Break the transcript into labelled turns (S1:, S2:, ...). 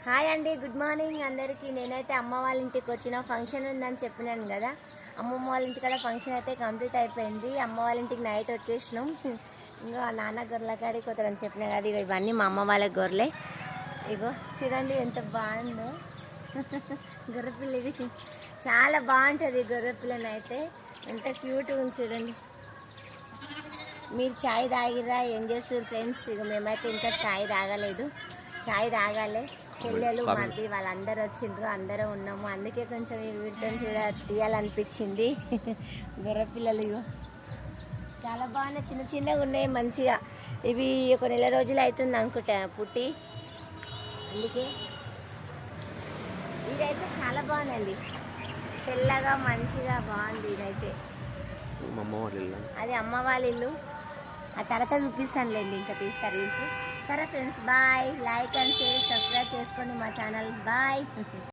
S1: Hi అండి, good morning అందరికీ. నేనైతే అమ్మ వాళ్ళ ఇంటికి వచ్చిన ఫంక్షన్ ఉందని చెప్పినాను కదా. అమ్మమ్మ వాళ్ళ ఇంటి కదా ఫంక్షన్ అయితే కంప్లీట్ అయిపోయింది. అమ్మ వాళ్ళ ఇంటికి నైట్ వచ్చేసినాం. ఇంకా నాన్న గొర్రెల కాడికి పోతారని చెప్పిన కదా. ఇక ఇవన్నీ మా అమ్మ వాళ్ళ గొర్రెలే. ఇగో చూడండి ఎంత బాగుందో గొర్రెపిల్ల. ఇది చాలా బాగుంటుంది గొర్రెపిల్లని అయితే. ఎంత క్యూట్గా ఉంది చూడండి. మీరు ఛాయ్ తాగిరా? ఏం చేస్తారు ఫ్రెండ్స్? ఇక మేమైతే ఇంకా ఛాయ్ తాగలేదు. ఛాయ్ తాగాలి. చెల్లెలు మరిది వాళ్ళందరూ వచ్చిండ్రు, అందరూ ఉన్నాము. అందుకే కొంచెం ఈ వీటితో తీయాలనిపించింది. గొర్రెపిల్లలు ఇగో చాలా బాగున్నాయి, చిన్న చిన్నగా ఉన్నాయి మంచిగా. ఇవి ఒక నెల రోజులు అవుతుంది అనుకుంటా పుట్టి. అందుకే ఇదైతే చాలా బాగుందండి, తెల్లగా మంచిగా బాగుంది. ఇదైతే అది అమ్మ వాళ్ళ ఇల్లు. ఆ తర్వాత చూపిస్తానులేండి, ఇంకా తీస్తా రీల్స్. సరే friends, bye. Like and share, subscribe చేసుకోండి మా ఛానల్. బాయ్.